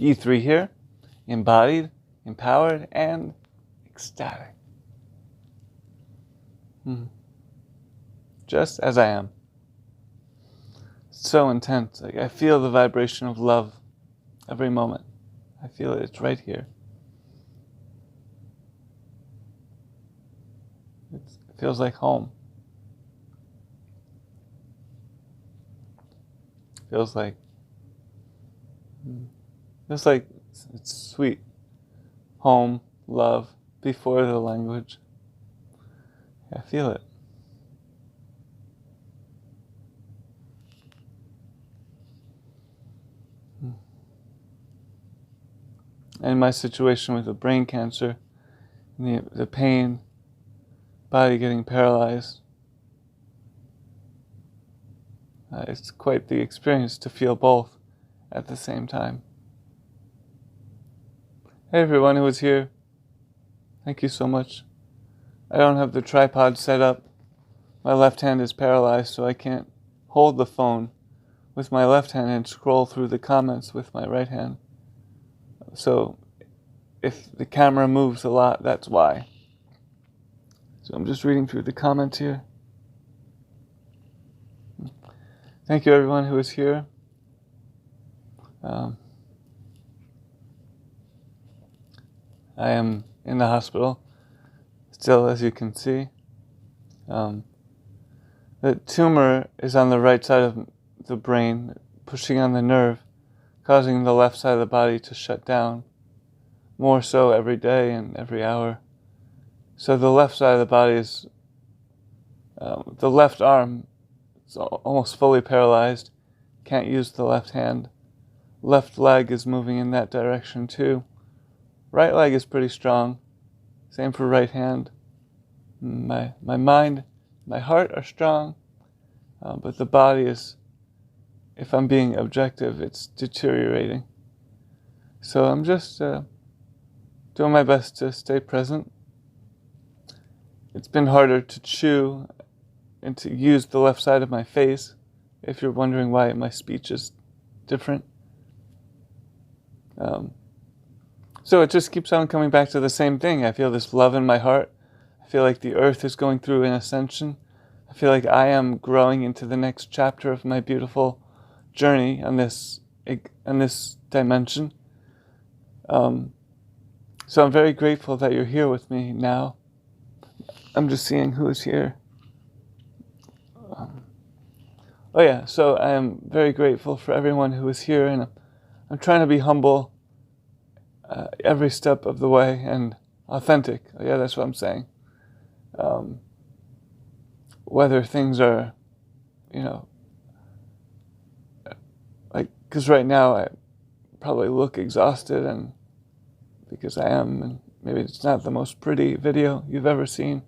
Ye three here, embodied, empowered, and ecstatic. Just as I am. So intense. Like I feel the vibration of love every moment. I feel it. It's right here. It feels like home. Feels like it's sweet. Home, love, before the language. I feel it. And my situation with the brain cancer, the pain, body getting paralyzed, it's quite the experience to feel both at the same time. Hey everyone who was here, thank you so much. I don't have the tripod set up. My left hand is paralyzed, so I can't hold the phone with my left hand and scroll through the comments with my right hand. So if the camera moves a lot, that's why. So I'm just reading through the comments here. Thank you everyone who is here. I am in the hospital, still, as you can see. The tumor is on the right side of the brain, pushing on the nerve, causing the left side of the body to shut down, more so every day and every hour. So the left side of the body is, the left arm is almost fully paralyzed, can't use the left hand. Left leg is moving in that direction too. Right leg is pretty strong, same for right hand. My mind, my heart are strong, but the body is, if I'm being objective, it's deteriorating. So I'm just doing my best to stay present. It's been harder to chew and to use the left side of my face, if you're wondering why my speech is different. So it just keeps on coming back to the same thing. I feel this love in my heart. I feel like the earth is going through an ascension. I feel like I am growing into the next chapter of my beautiful journey on this dimension. So I'm very grateful that you're here with me now. I'm just seeing who is here. So I am very grateful for everyone who is here, and I'm trying to be humble every step of the way and authentic. That's what I'm saying. Whether things are, because right now I probably look exhausted, and because I am, and maybe it's not the most pretty video you've ever seen,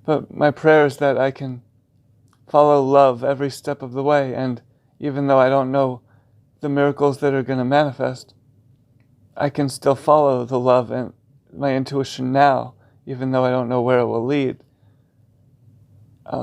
but my prayer is that I can follow love every step of the way, and even though I don't know the miracles that are going to manifest, I can still follow the love and my intuition now, even though I don't know where it will lead.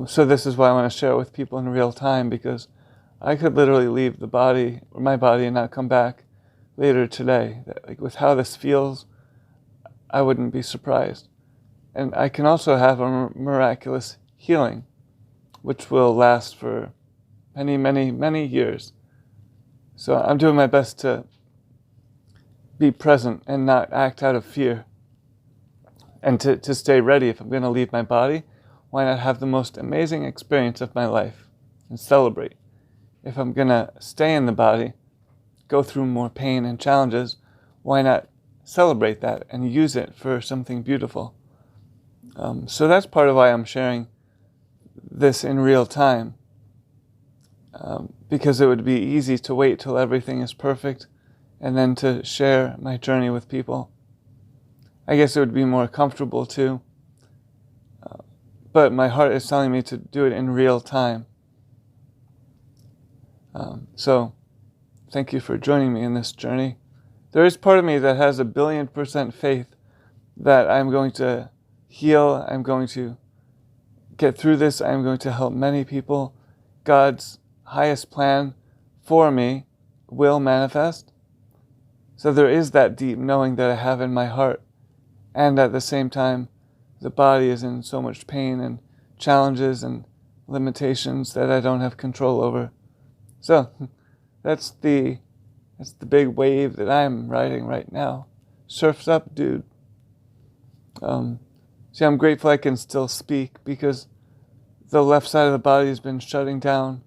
So this is why I want to share it with people in real time, because I could literally leave the body, or my body, and not come back later today. Like with how this feels, I wouldn't be surprised. And I can also have a miraculous healing, which will last for many, many, many years. So I'm doing my best to be present and not act out of fear. And to stay ready. If I'm going to leave my body, why not have the most amazing experience of my life and celebrate? If I'm going to stay in the body, go through more pain and challenges, why not celebrate that and use it for something beautiful? So that's part of why I'm sharing this in real time, because it would be easy to wait till everything is perfect and then to share my journey with people. I guess it would be more comfortable too, but my heart is telling me to do it in real time. So thank you for joining me in this journey. There is part of me that has 1,000,000,000% faith that I'm going to heal, I'm going to get through this, I'm going to help many people. God's highest plan for me will manifest. So there is that deep knowing that I have in my heart, and at the same time, the body is in so much pain and challenges and limitations that I don't have control over. So that's the big wave that I'm riding right now. Surf's up, dude. See, I'm grateful I can still speak because the left side of the body has been shutting down.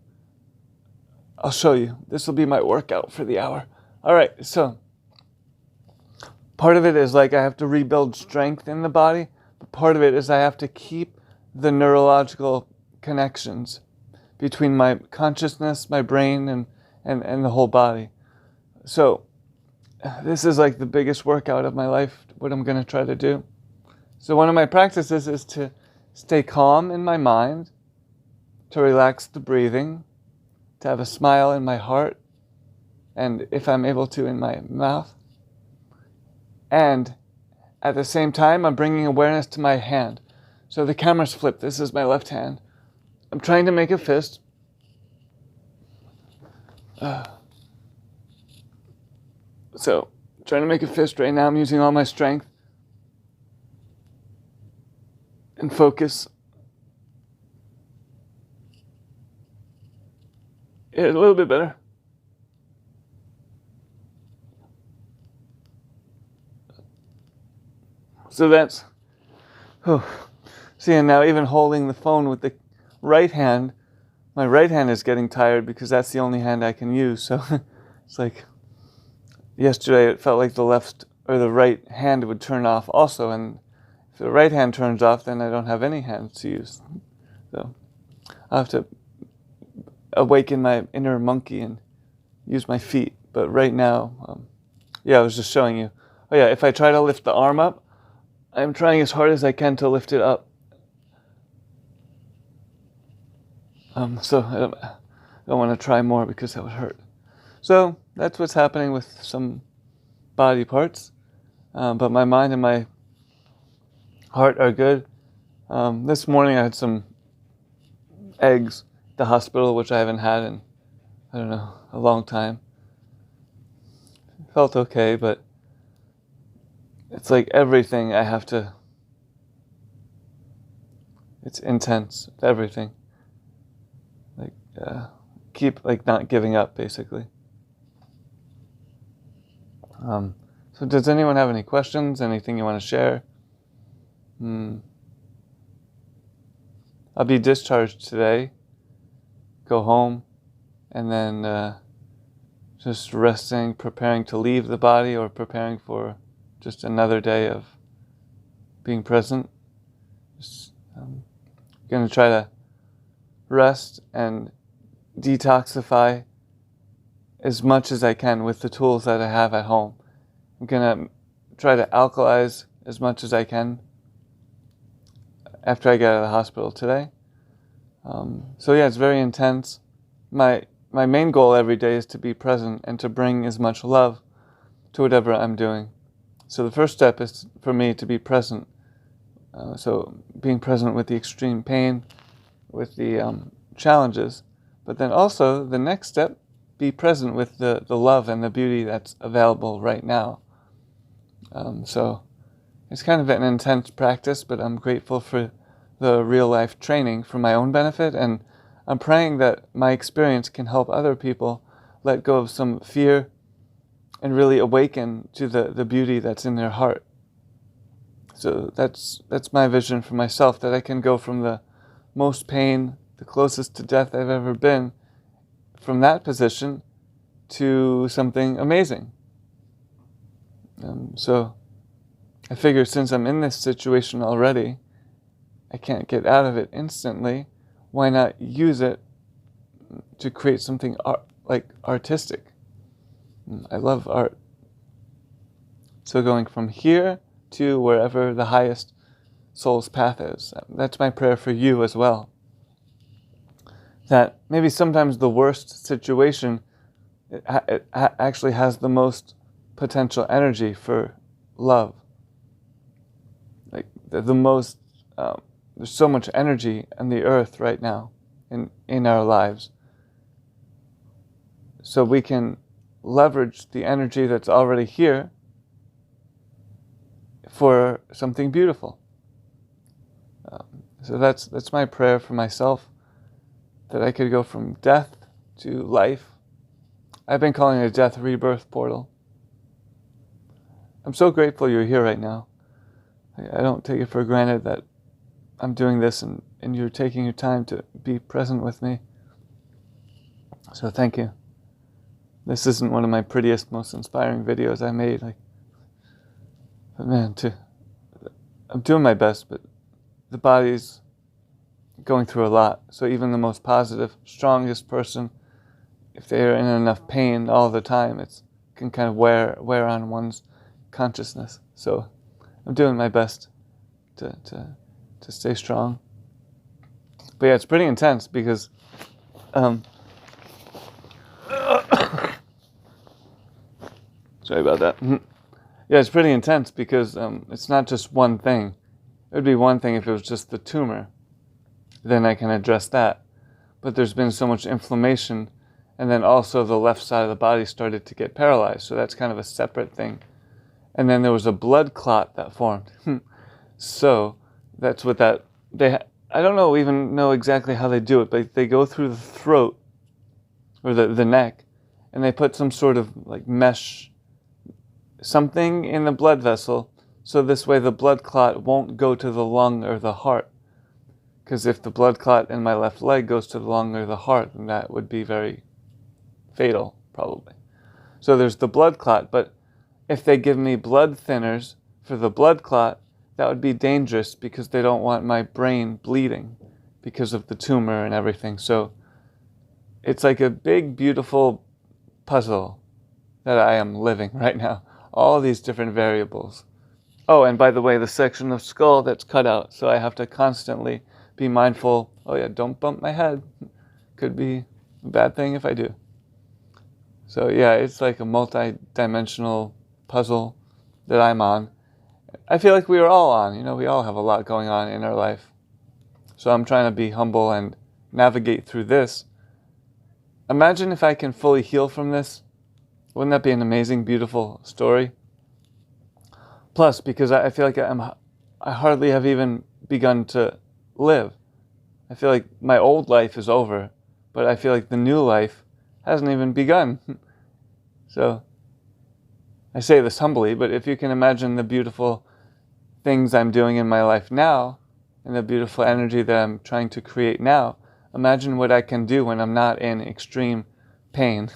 I'll show you. This will be my workout for the hour. All right, so part of it is like I have to rebuild strength in the body, but part of it is I have to keep the neurological connections between my consciousness, my brain, and the whole body. So this is like the biggest workout of my life, what I'm going to try to do. So one of my practices is to stay calm in my mind, to relax the breathing, to have a smile in my heart, and if I'm able to, in my mouth. And at the same time, I'm bringing awareness to my hand. So the camera's flipped. This is my left hand. I'm trying to make a fist. So, trying to make a fist right now. I'm using all my strength and focus. Yeah, a little bit better. So that's, see, and now even holding the phone with the right hand, my right hand is getting tired because that's the only hand I can use. So it's like, yesterday it felt like the left or the right hand would turn off also, and if the right hand turns off, then I don't have any hands to use. So I have to awaken my inner monkey and use my feet. But right now, I was just showing you. Oh yeah, if I try to lift the arm up, I'm trying as hard as I can to lift it up. So I don't want to try more because that would hurt. So that's what's happening with some body parts. But my mind and my heart are good. This morning I had some eggs at the hospital, which I haven't had in, I don't know, a long time. Felt okay, but it's like everything I have to, it's intense, everything. Like, keep, like, not giving up, basically. So does anyone have any questions, anything you want to share? I'll be discharged today, go home, and then just resting, preparing to leave the body or preparing for just another day of being present. Just going to try to rest and detoxify as much as I can with the tools that I have at home. I'm going to try to alkalize as much as I can after I get out of the hospital today. So yeah, it's very intense. My main goal every day is to be present and to bring as much love to whatever I'm doing. So the first step is for me to be present. So being present with the extreme pain, with the challenges, but then also the next step, be present with the love and the beauty that's available right now. So it's kind of an intense practice, but I'm grateful for the real life training for my own benefit, and I'm praying that my experience can help other people let go of some fear and really awaken to the beauty that's in their heart. So that's my vision for myself, that I can go from the most pain, the closest to death I've ever been, from that position to something amazing. So I figure since I'm in this situation already, I can't get out of it instantly. Why not use it to create something artistic? I love art. So going from here to wherever the highest soul's path is. That's my prayer for you as well. That maybe sometimes the worst situation actually has the most potential energy for love. Like the most, there's so much energy on the earth right now in our lives. So we can leverage the energy that's already here for something beautiful. So that's my prayer for myself, that I could go from death to life. I've been calling it a death rebirth portal. I'm so grateful you're here right now. I don't take it for granted that I'm doing this and you're taking your time to be present with me. So thank you. This isn't one of my prettiest, most inspiring videos I made. But man, I'm doing my best, but the body's going through a lot. So even the most positive, strongest person, if they're in enough pain all the time, it can kind of wear on one's consciousness. So I'm doing my best to stay strong. But yeah, it's pretty intense because sorry about that. Yeah, it's pretty intense because it's not just one thing. It would be one thing if it was just the tumor. Then I can address that. But there's been so much inflammation, and then also the left side of the body started to get paralyzed. So that's kind of a separate thing. And then there was a blood clot that formed. So that's what I don't even know exactly how they do it, but they go through the throat or the neck, and they put some sort of like mesh, something in the blood vessel, so this way the blood clot won't go to the lung or the heart. Because if the blood clot in my left leg goes to the lung or the heart, then that would be very fatal, probably. So there's the blood clot, but if they give me blood thinners for the blood clot, that would be dangerous because they don't want my brain bleeding because of the tumor and everything. So it's like a big, beautiful puzzle that I am living right now. All these different variables. Oh, and by the way, the section of skull that's cut out, so I have to constantly be mindful. Oh yeah, don't bump my head. Could be a bad thing if I do. So yeah, it's like a multi-dimensional puzzle that I'm on. I feel like we are all on. We all have a lot going on in our life. So I'm trying to be humble and navigate through this. Imagine if I can fully heal from this. Wouldn't that be an amazing, beautiful story? Plus, because I feel like I hardly have even begun to live. I feel like my old life is over, but I feel like the new life hasn't even begun. So I say this humbly, but if you can imagine the beautiful things I'm doing in my life now, and the beautiful energy that I'm trying to create now, imagine what I can do when I'm not in extreme pain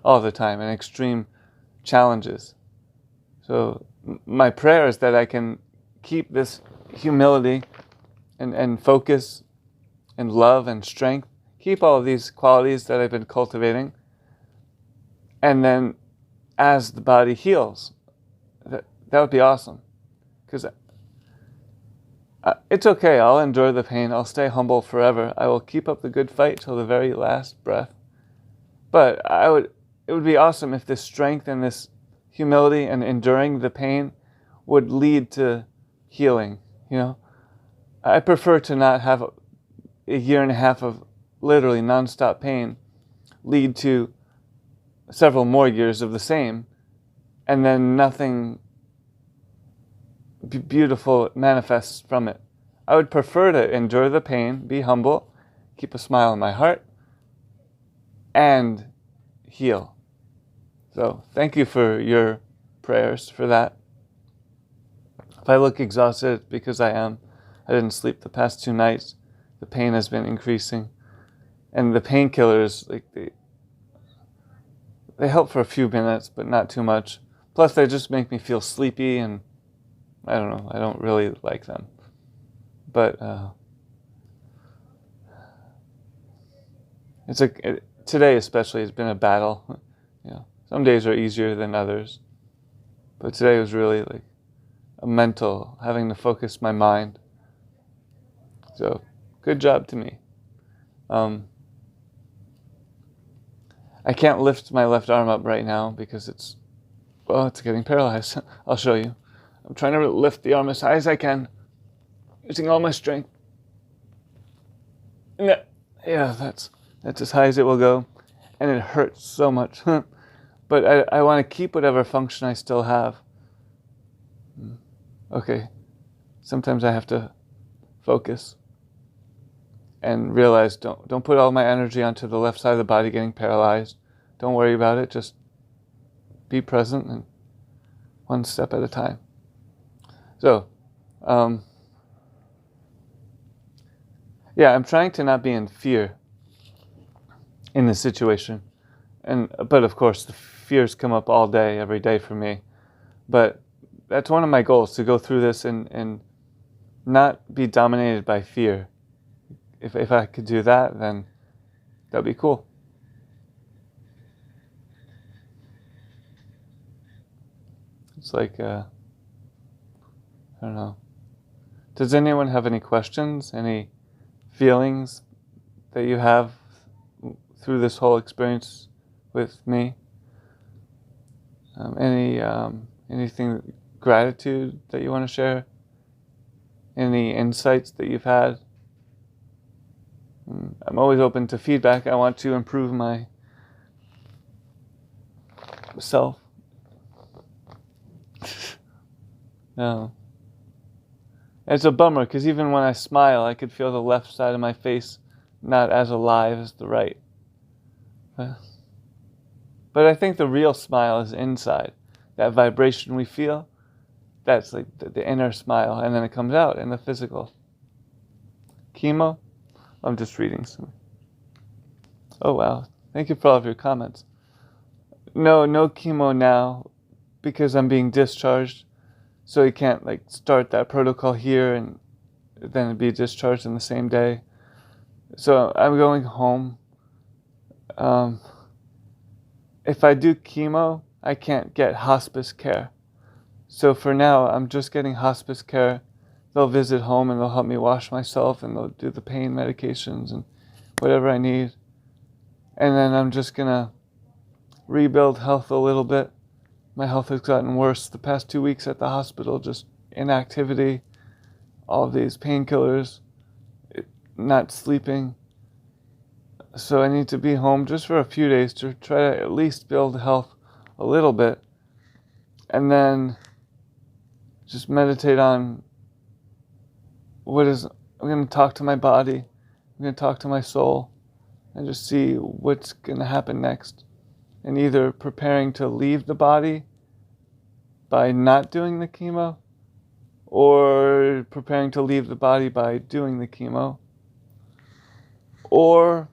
all the time and extreme challenges. So my prayer is that I can keep this humility and focus and love and strength, keep all of these qualities that I've been cultivating, and then as the body heals, that would be awesome. Because it's okay, I'll endure the pain, I'll stay humble forever, I will keep up the good fight till the very last breath. But it would be awesome if this strength and this humility and enduring the pain would lead to healing, I prefer to not have a year and a half of literally nonstop pain lead to several more years of the same, and then nothing beautiful manifests from it. I would prefer to endure the pain, be humble, keep a smile in my heart, and heal. So thank you for your prayers for that. If I look exhausted, it's because I am. I didn't sleep the past 2 nights. The pain has been increasing. And the painkillers, they help for a few minutes, but not too much. Plus, they just make me feel sleepy, and I don't know, I don't really like them. But today especially has been a battle. Some days are easier than others. But today was really like a mental, having to focus my mind. So, good job to me. I can't lift my left arm up right now because it's getting paralyzed. I'll show you. I'm trying to lift the arm as high as I can, using all my strength. Yeah, that's as high as it will go, and it hurts so much. But I want to keep whatever function I still have. Okay, sometimes I have to focus and realize don't put all my energy onto the left side of the body getting paralyzed. Don't worry about it. Just be present and one step at a time. So, yeah, I'm trying to not be in fear in this situation. But of course, the fears come up all day, every day for me. But that's one of my goals, to go through this and not be dominated by fear. If I could do that, then that'd be cool. It's like, I don't know. Does anyone have any questions, any feelings that you have through this whole experience with me? Anything, gratitude that you want to share? Any insights that you've had? I'm always open to feedback. I want to improve my self. No. It's a bummer because even when I smile, I could feel the left side of my face not as alive as the right. But I think the real smile is inside. That vibration we feel, that's like the inner smile, and then it comes out in the physical. Chemo? I'm just reading some. Oh wow, thank you for all of your comments. No chemo now because I'm being discharged, so you can't like start that protocol here and then be discharged in the same day. So I'm going home. If I do chemo, I can't get hospice care. So for now, I'm just getting hospice care. They'll visit home and they'll help me wash myself and they'll do the pain medications and whatever I need. And then I'm just gonna rebuild health a little bit. My health has gotten worse the past 2 weeks at the hospital, just inactivity, all of these painkillers, not sleeping. So I need to be home just for a few days to try to at least build health a little bit. And then just meditate on I'm going to talk to my body, I'm going to talk to my soul, and just see what's going to happen next. And either preparing to leave the body by not doing the chemo, or preparing to leave the body by doing the chemo. Or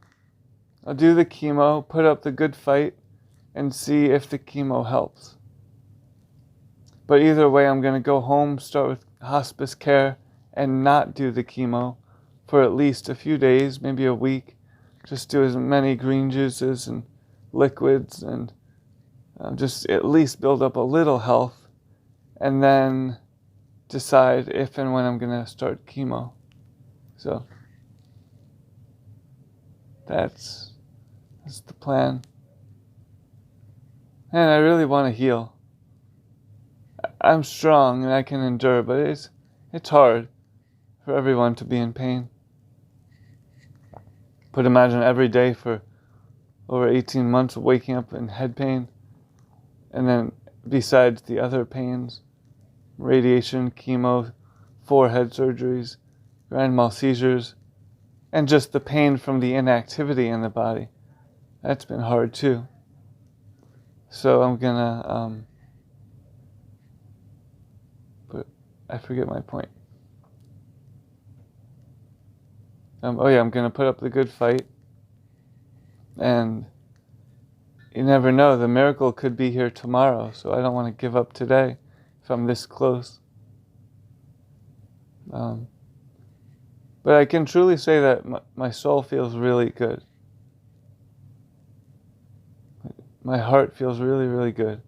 I'll do the chemo, put up the good fight, and see if the chemo helps. But either way, I'm going to go home, start with hospice care, and not do the chemo for at least a few days, maybe a week. Just do as many green juices and liquids and just at least build up a little health, and then decide if and when I'm going to start chemo. So that's the plan. And I really want to heal. I'm strong and I can endure, but it's hard for everyone to be in pain. But imagine every day for over 18 months waking up in head pain, and then besides the other pains, radiation, chemo, 4 head surgeries, grand mal seizures, and just the pain from the inactivity in the body. That's been hard too. So I'm gonna, but I forget my point. I'm gonna put up the good fight, and you never know, the miracle could be here tomorrow, so I don't want to give up today if I'm this close. But I can truly say that my soul feels really good. My heart feels really, really good.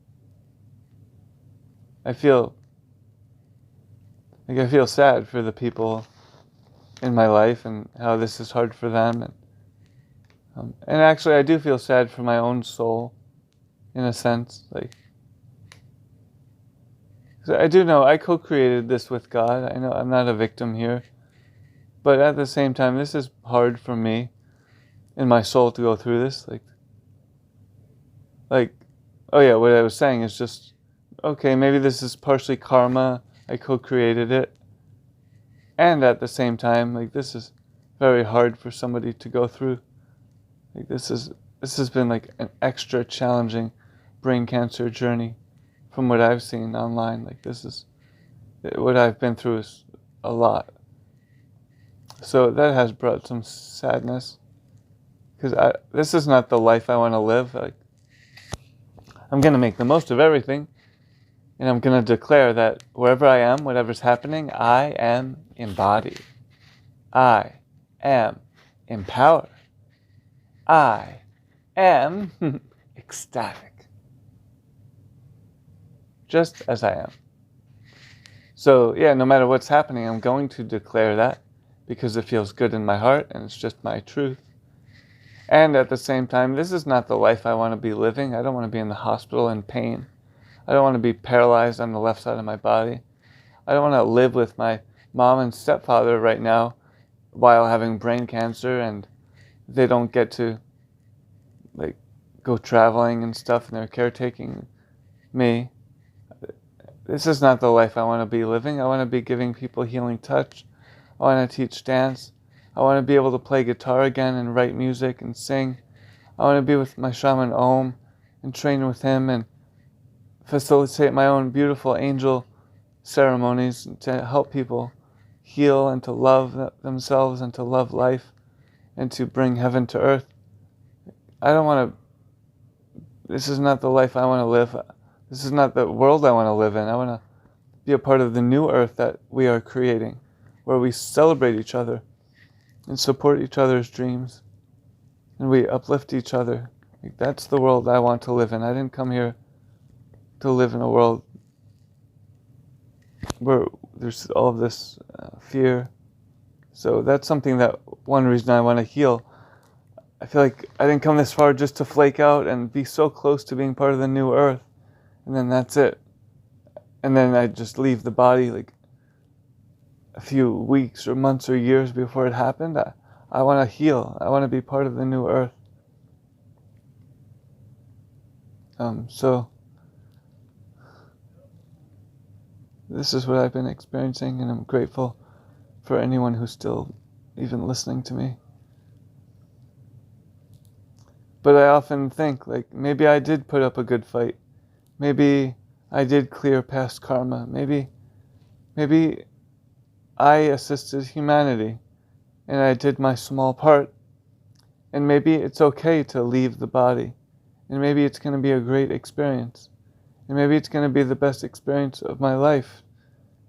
I feel sad for the people in my life and how this is hard for them. And actually, I do feel sad for my own soul, in a sense. So I do know I co-created this with God. I know I'm not a victim here. But at the same time, this is hard for me and my soul to go through this. oh yeah, what I was saying is just, okay, maybe this is partially karma. I co-created it. And at the same time, like, this is very hard for somebody to go through. Like, this has been like an extra challenging brain cancer journey from what I've seen online. Like, this is what I've been through is a lot. So that has brought some sadness, because this is not the life I want to live. Like, I'm going to make the most of everything, and I'm going to declare that wherever I am, whatever's happening, I am embodied. I am empowered. I am ecstatic. Just as I am. So yeah, no matter what's happening, I'm going to declare that, because it feels good in my heart and it's just my truth. And at the same time, this is not the life I want to be living. I don't want to be in the hospital in pain. I don't want to be paralyzed on the left side of my body. I don't want to live with my mom and stepfather right now while having brain cancer, and they don't get to like go traveling and stuff, and they're caretaking me. This is not the life I want to be living. I want to be giving people healing touch. I want to teach dance. I want to be able to play guitar again and write music and sing. I want to be with my shaman Om and train with him and facilitate my own beautiful angel ceremonies to help people heal and to love themselves and to love life and to bring heaven to earth. I don't want to, this is not the life I want to live. This is not the world I want to live in. I want to be a part of the new earth that we are creating, where we celebrate each other and support each other's dreams, and we uplift each other. Like, that's the world I want to live in. I didn't come here to live in a world where there's all of this fear. So that's something that, one reason I want to heal. I feel like I didn't come this far just to flake out and be so close to being part of the new earth, and then that's it. And then I just leave the body like a few weeks or months or years before it happened. I want to heal. I want to be part of the new earth. So this is what I've been experiencing, and I'm grateful for anyone who's still even listening to me. But I often think, like, maybe I did put up a good fight. Maybe I did clear past karma. Maybe I assisted humanity, and I did my small part. And maybe it's okay to leave the body. And maybe it's going to be a great experience. And maybe it's going to be the best experience of my life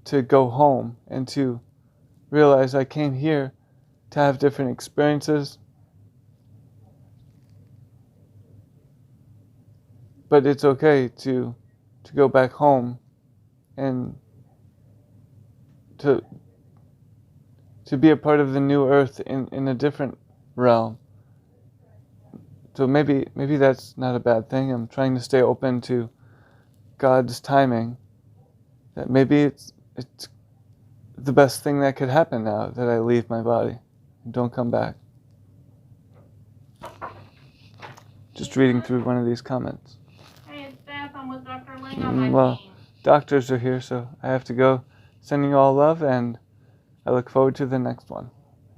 to go home and to realize I came here to have different experiences. But it's okay to go back home and to be a part of the new earth in a different realm. So maybe that's not a bad thing. I'm trying to stay open to God's timing. That maybe it's the best thing that could happen now that I leave my body and don't come back. Just reading through one of these comments. Hey, it's Beth. I'm with Dr. Ling on my Well, team. doctors are here, so I have to go. Sending you all love, and I look forward to the next one.